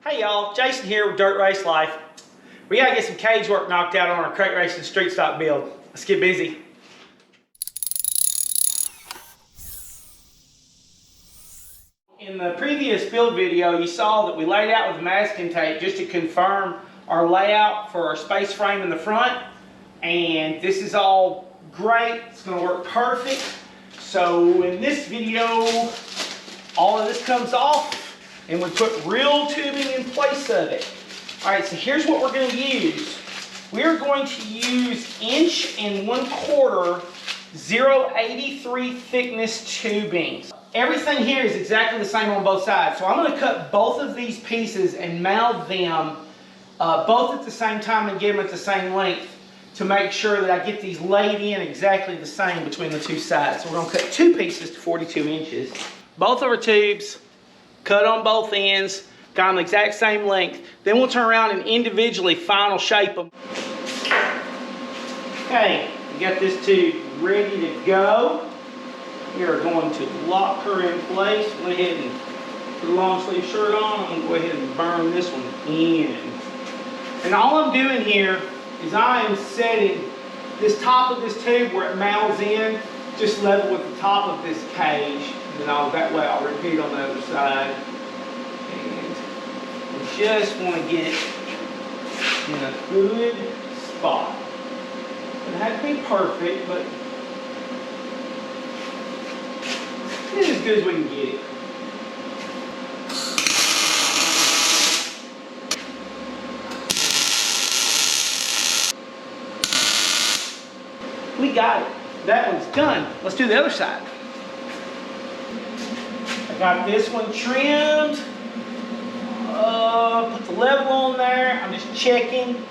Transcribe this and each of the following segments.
Hey y'all, Jason here with Dirt Race Life. We gotta get some cage work knocked out on our crate racing street stock build. Let's get busy. In the previous build video, you saw that we laid out with masking tape just to confirm our layout for our space frame in the front. And this is all great, it's gonna work perfect. So in this video, all of this comes off and we put real tubing in place of it. All right, so here's what we're gonna use. We're going to use 1 1/4 0.83 thickness tubing. Everything here is exactly the same on both sides. So I'm gonna cut both of these pieces and mount them both at the same time and get them at the same length to make sure that I get these laid in exactly the same between the two sides. So we're gonna cut 2 pieces to 42 inches. Both of our tubes, cut on both ends, got them the exact same length. Then we'll turn around and individually final shape them. Okay, we got this tube ready to go. We are going to lock her in place. Go ahead and put a long sleeve shirt on. I'm going to go ahead and burn this one in. And all I'm doing here is I am setting this top of this tube where it mounts in just level with the top of this cage. And then that way I'll repeat on the other side. And we just want to get it in a good spot. It has to be perfect, but it's as good as we can get it. We got it. That one's done. Let's do the other side. I got this one trimmed. Put the level on there. I'm just checking,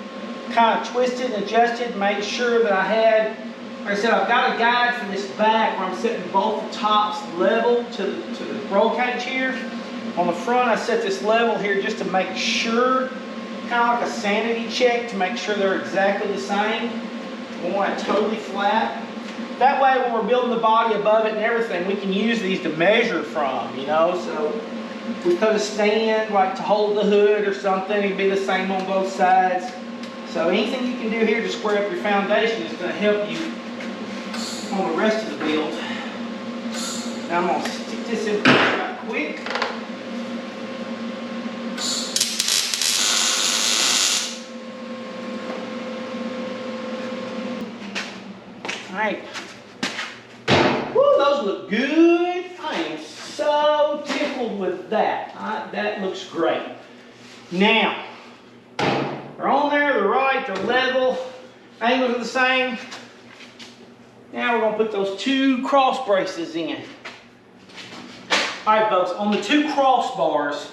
kind of twisted and adjusted, made sure that I had, like I said, I've got a guide for this back where I'm setting both the tops level to the roll cage here. On the front, I set this level here just to make sure, kind of like a sanity check to make sure they're exactly the same. We want it totally flat. That way, when we're building the body above it and everything, we can use these to measure from, you know. So we put a stand like to hold the hood or something. It'd be the same on both sides. So anything you can do here to square up your foundation is going to help you on the rest of the build. Now I'm going to stick this in place right quick. Alright. Woo, those look good. I am so tickled with that. That looks great. Now, they're on there, they're right, they're level, angles are the same. Now we're going to put those 2 cross braces in. Alright folks, on the 2 crossbars,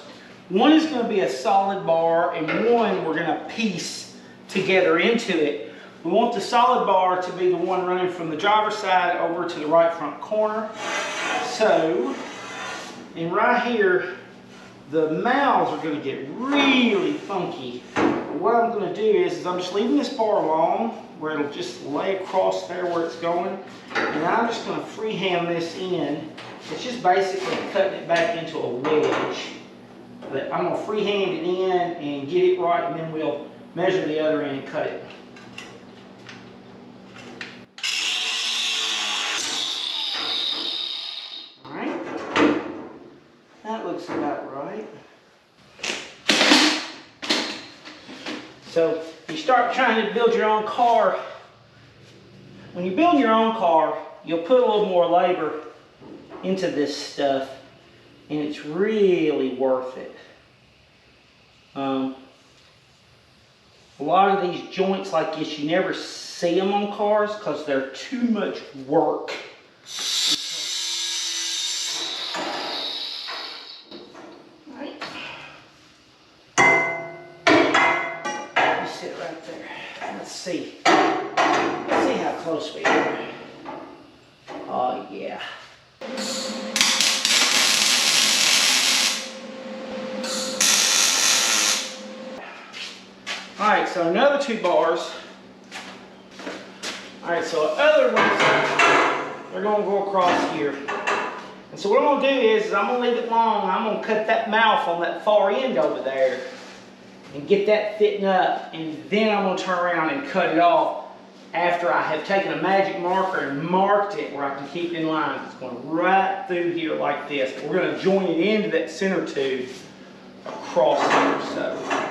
one is going to be a solid bar and one we're going to piece together into it. We want the solid bar to be the one running from the driver's side over to the right front corner. So, and right here, the mouths are going to get really funky. What I'm going to do is I'm just leaving this bar alone where it'll just lay across there where it's going. And I'm just going to freehand this in. It's just basically cutting it back into a wedge. But I'm going to freehand it in and get it right, and then we'll measure the other end and cut it. Alright. That looks about right. So you start trying to build your own car. When you build your own car, you'll put a little more labor into this stuff, and it's really worth it. A lot of these joints like this, you never see them on cars because they're too much work. Let's see how close we are. Oh yeah. Alright, so another 2 bars. Alright, so other ones, they're going to go across here. And And so what I'm going to do is I'm going to leave it long. I'm going to cut that mouth on that far end over there and get that fitting up, and then I'm going to turn around and cut it off after I have taken a magic marker and marked it where I can keep it in line. It's going right through here like this. But we're going to join it into that center tube across here. So.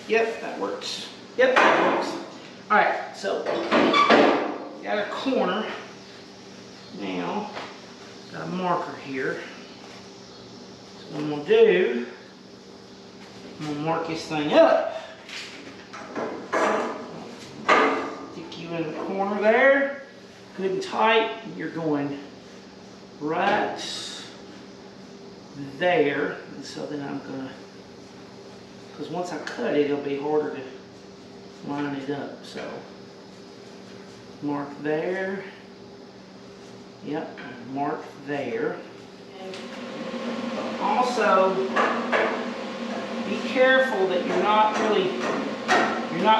Yep, that works. Yep, that works. All right, so got a corner. Now, got a marker here. So what I'm gonna do, I'm gonna mark this thing up. Stick you in the corner there, good and tight. You're going right there, and so then I'm gonna, because once I cut it, it'll be harder to line it up. So mark there. Yep, mark there. Also, be careful that you're not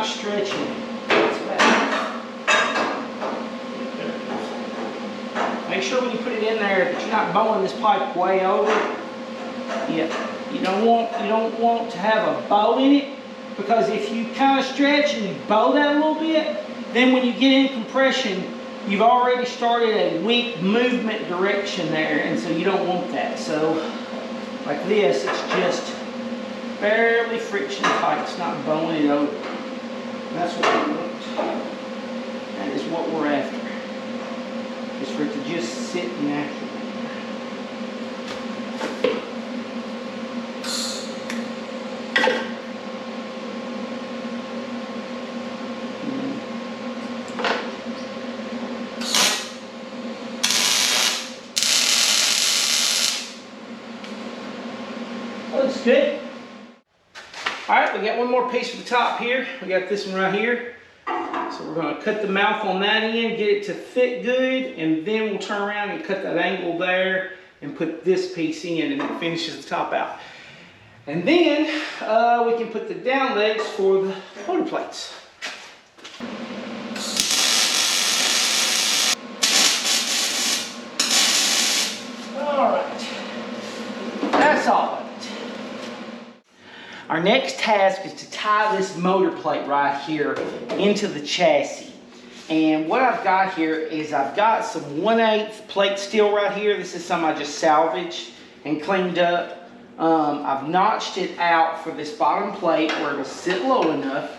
stretching it. Make sure when you put it in there that you're not bowing this pipe way over. Yeah. You don't want to have a bow in it, because if you kind of stretch and you bow that a little bit, then when you get in compression, you've already started a weak movement direction there, and so you don't want that. So like this, it's just barely friction tight. It's not bowing it over. That's what we want. That is what we're after. Is for it to just sit naturally. Looks good. All right, we got one more piece for the top here. We got this one right here. So we're going to cut the mouth on that end, get it to fit good, and then we'll turn around and cut that angle there and put this piece in, and it finishes the top out. And then we can put the down legs for the motor plates. All right, that's all of it. Our next task is to tie this motor plate right here into the chassis. And what I've got here is I've got some 1/8 plate steel right here. This is some I just salvaged and cleaned up. I've notched it out for this bottom plate where it'll sit low enough,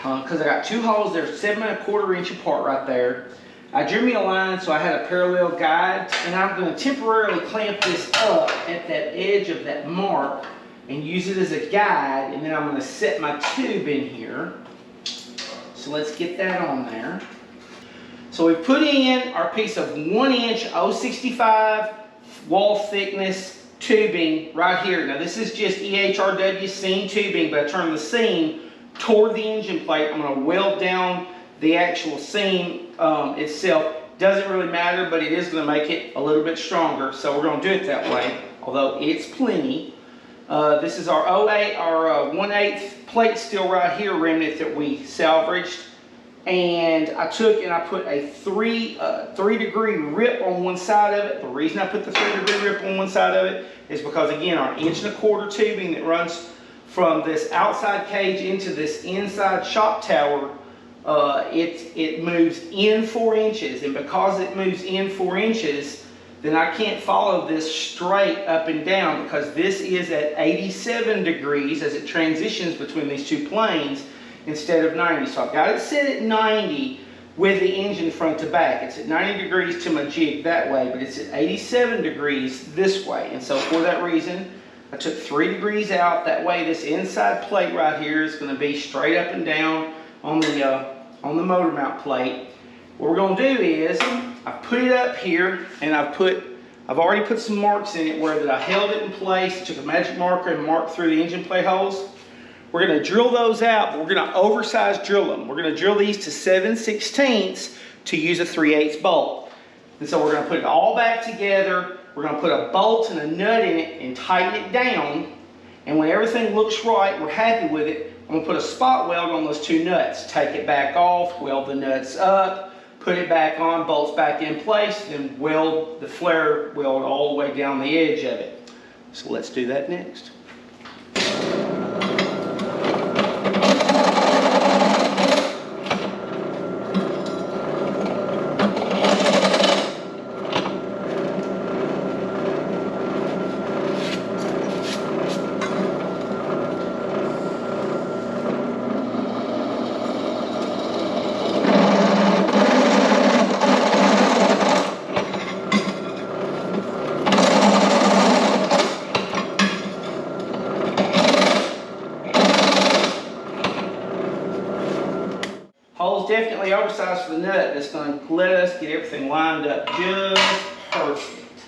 because I got two holes. They're 7 1/4 inch apart right there. I drew me a line so I had a parallel guide, and I'm going to temporarily clamp this up at that edge of that mark and use it as a guide, and then I'm going to set my tube in here. So let's get that on there. So we put in our piece of 1 inch 065 wall thickness tubing right here. Now this is just EHRW seam tubing, but I turn the seam toward the engine plate. I'm going to weld down the actual seam itself. Doesn't really matter, but it is going to make it a little bit stronger. So we're going to do it that way, although it's plenty. This is our 1/8 plate steel right here remnant that we salvaged, and I took and I put a 3 degree rip on one side of it. The reason I put the 3 degree rip on one side of it is because, again, our 1 1/4 inch tubing that runs from this outside cage into this inside shock tower, it moves in 4 inches, and because it moves in 4 inches, then I can't follow this straight up and down, because this is at 87 degrees as it transitions between these two planes instead of 90. So I've got it set at 90 with the engine front to back. It's at 90 degrees to my jig that way, but it's at 87 degrees this way. And so for that reason, I took 3 degrees out. That way this inside plate right here is going to be straight up and down on the motor mount plate. What we're going to do is, I've put it up here, and I've already put some marks in it where that I held it in place, took a magic marker and marked through the engine plate holes. We're going to drill those out, but we're going to oversize drill them. We're going to drill these to 7/16 to use a 3/8 bolt. And so we're going to put it all back together we're going to put a bolt and a nut in it and tighten it down. And when everything looks right, we're happy with it, I'm going to put a spot weld on those 2 nuts. Take it back off, weld the nuts up, put it back on, bolts back in place, then weld the flare weld all the way down the edge of it. So let's do that next. Hole's definitely oversized for the nut. That's going to let us get everything lined up just perfect.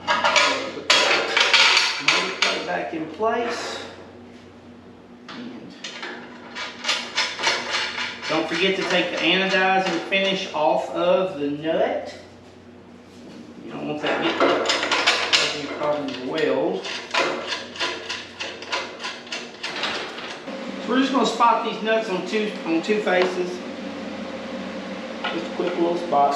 Put the motor plate back in place. And don't forget to take the anodizing finish off of the nut. You don't want that getting caught in the weld. We're just going to spot these nuts on two faces. Just a quick little spot.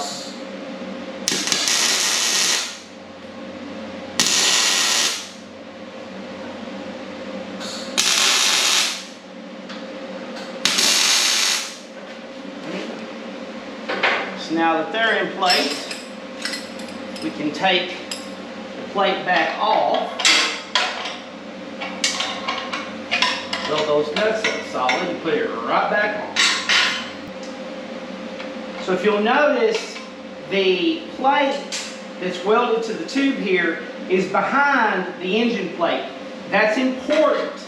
So now that they're in place, we can take the plate back off. Weld those nuts up solid and put it right back on. So if you'll notice, the plate that's welded to the tube here is behind the engine plate. That's important.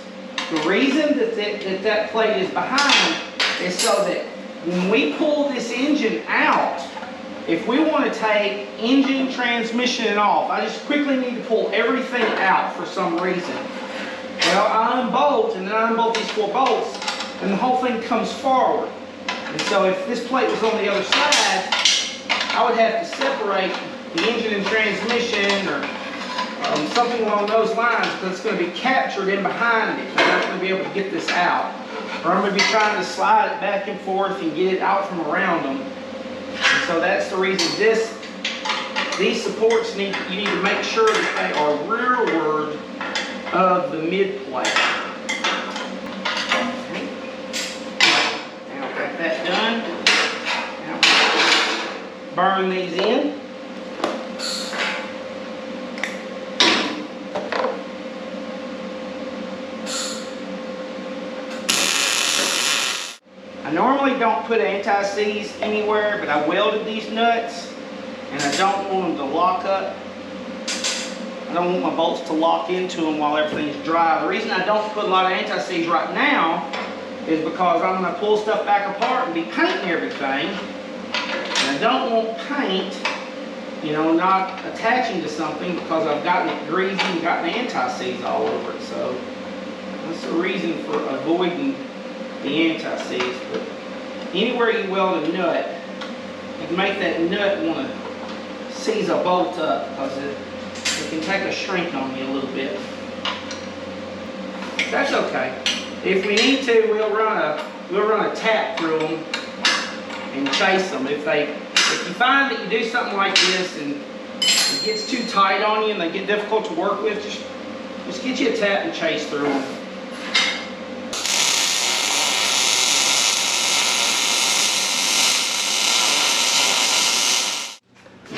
The reason that plate is behind is so that when we pull this engine out, if we want to take engine, transmission off, I just quickly need to pull everything out for some reason. Well, I unbolt and then I unbolt these 4 bolts and the whole thing comes forward. And so if this plate was on the other side, I would have to separate the engine and transmission or something along those lines because it's going to be captured in behind it. I'm not going to be able to get this out. Or I'm going to be trying to slide it back and forth and get it out from around them. And so that's the reason these supports you need to make sure that they are rearward of the mid plate. Now got that done. Now burn these in. I normally don't put anti-seize anywhere, but I welded these nuts and I don't want them to lock up. I don't want my bolts to lock into them while everything's dry. The reason I don't put a lot of anti-seize right now is because I'm going to pull stuff back apart and be painting everything. And I don't want paint, not attaching to something because I've gotten it greasy and gotten anti-seize all over it. So that's the reason for avoiding the anti-seize. But anywhere you weld a nut, you can make that nut want to seize a bolt up because it can take a shrink on you a little bit. That's okay. If we need to, we'll run a tap through them and chase them. If you find that you do something like this and it gets too tight on you and they get difficult to work with, just get you a tap and chase through them.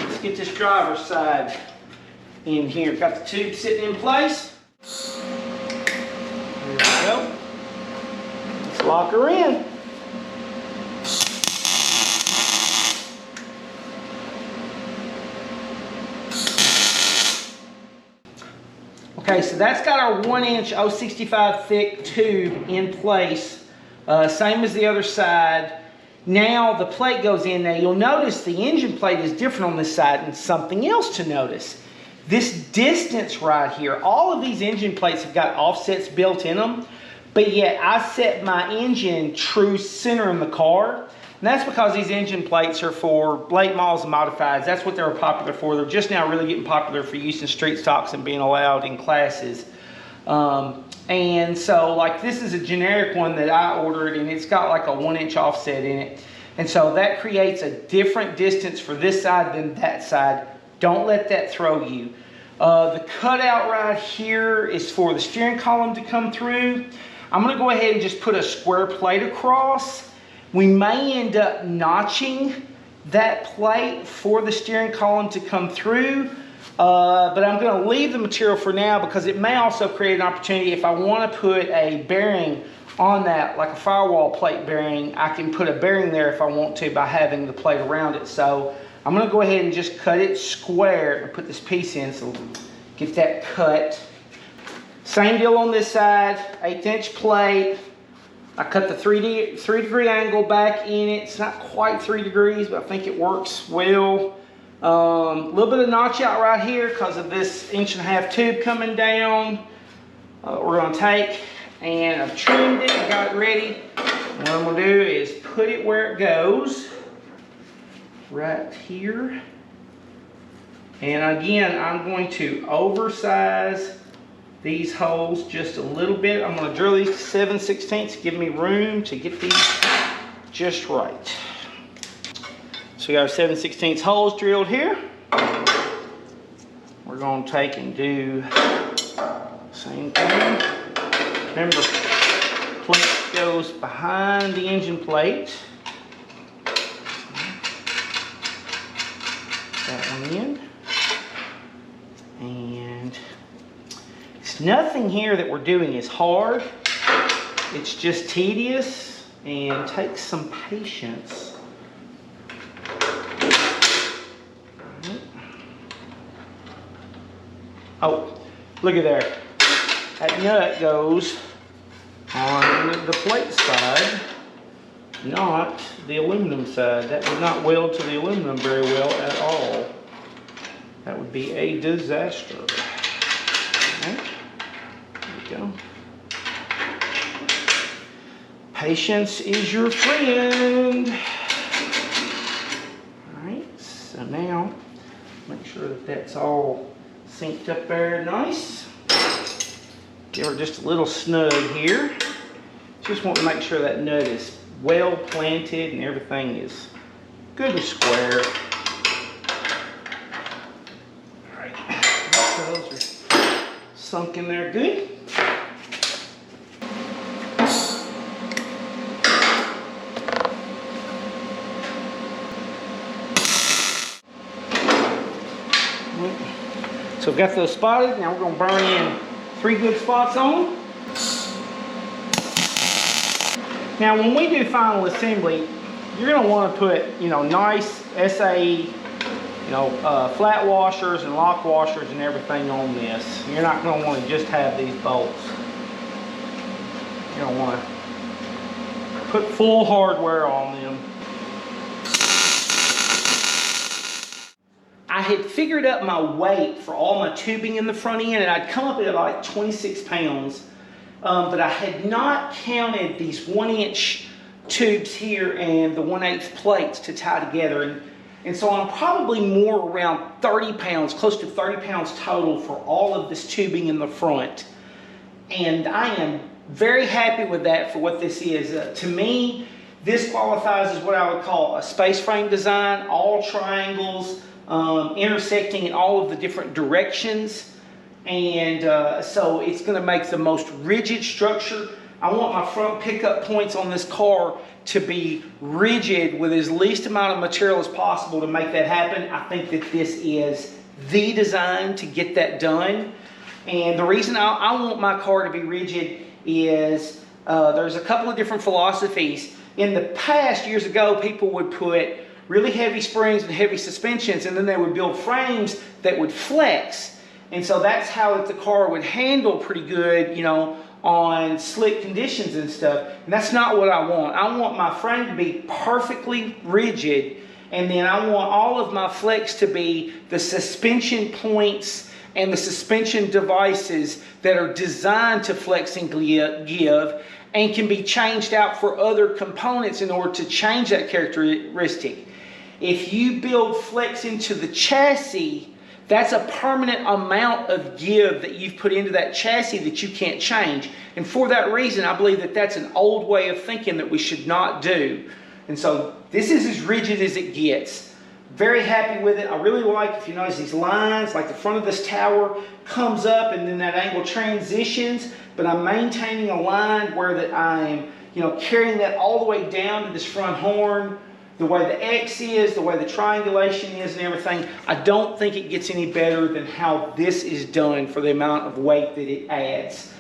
Let's get this driver's side in here. Got the tube sitting in place. There we go. Let's lock her in. Okay, so that's got our 1-inch 0.65 thick tube in place. Same as the other side. Now the plate goes in. Now you'll notice the engine plate is different on this side, and something else to notice. This distance right here, all of these engine plates have got offsets built in them, but yet I set my engine true center in the car. And that's because these engine plates are for late models and modifieds. That's what they were popular for. They're just now really getting popular for use in street stocks and being allowed in classes. And so like this is a generic one that I ordered, and it's got like a 1-inch offset in it. And so that creates a different distance for this side than that side. Don't let that throw you. The cutout right here is for the steering column to come through. I'm going to go ahead and just put a square plate across. We may end up notching that plate for the steering column to come through. But I'm going to leave the material for now because it may also create an opportunity if I want to put a bearing on that, like a firewall plate bearing. I can put a bearing there if I want to by having the plate around it. So I'm going to go ahead and just cut it square and put this piece in, so get that cut. Same deal on this side, 1/8-inch plate. I cut the 3-degree angle back in it. It's not quite 3 degrees, but I think it works well. A little bit of notch out right here because of this 1.5-inch tube coming down. We're going to take, and I've trimmed it, I got it ready. What I'm going to do is put it where it goes, right here. And again, I'm going to oversize these holes just a little bit. I'm going to drill these to 7/16 to give me room to get these just right. So we got our 7/16 holes drilled here. We're going to take and do the same thing. Remember, plate goes behind the engine plate. That one in. And it's nothing here that we're doing is hard. It's just tedious and takes some patience. Oh, look at there. That nut goes on the plate side, not the aluminum side. That would not weld to the aluminum very well at all. That would be a disaster. Right. There we go. Patience is your friend. All right, so now make sure that that's all synced up there nice. Give her just a little snug here. Just want to make sure that nut is well planted and everything is good and square. Alright, so those are sunk in there good. So we've got those spotted. Now we're going to burn in 3 good spots on them. Now when we do final assembly, you're going to want to put, nice SAE, flat washers and lock washers and everything on this. You're not going to want to just have these bolts. You're going to want to put full hardware on them. I had figured out my weight for all my tubing in the front end, and I'd come up at like 26 pounds, but I had not counted these 1-inch tubes here and the 1/8 plates to tie together. And so I'm probably more around 30 pounds, close to 30 pounds total for all of this tubing in the front. And I am very happy with that for what this is. To me, this qualifies as what I would call a space frame design, all triangles, intersecting in all of the different directions, and so it's going to make the most rigid structure. I want my front pickup points on this car to be rigid with as least amount of material as possible to make that happen. I think that this is the design to get that done, and the reason I want my car to be rigid is there's a couple of different philosophies. In the past, years ago, people would put really heavy springs and heavy suspensions, and then they would build frames that would flex. And so that's how the car would handle pretty good, on slick conditions and stuff. And that's not what I want. I want my frame to be perfectly rigid, and then I want all of my flex to be the suspension points and the suspension devices that are designed to flex and give. and can be changed out for other components in order to change that characteristic. If you build flex into the chassis, that's a permanent amount of give that you've put into that chassis that you can't change. And for that reason, I believe that that's an old way of thinking that we should not do. And so this is as rigid as it gets. Very happy with it. I really like, if you notice these lines, like the front of this tower comes up and then that angle transitions, but I'm maintaining a line where that I'm, carrying that all the way down to this front horn. The way the X is, the way the triangulation is and everything, I don't think it gets any better than how this is done for the amount of weight that it adds.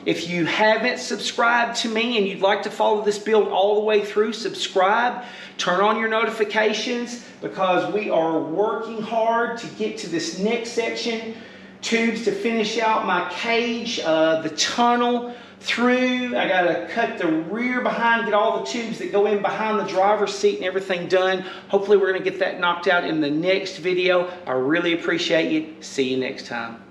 If you haven't subscribed to me and you'd like to follow this build all the way through, subscribe, turn on your notifications, because we are working hard to get to this next section, tubes to finish out my cage, the tunnel through. I gotta cut the rear behind, get all the tubes that go in behind the driver's seat and everything done. Hopefully we're gonna get that knocked out in the next video. I really appreciate you. See you next time.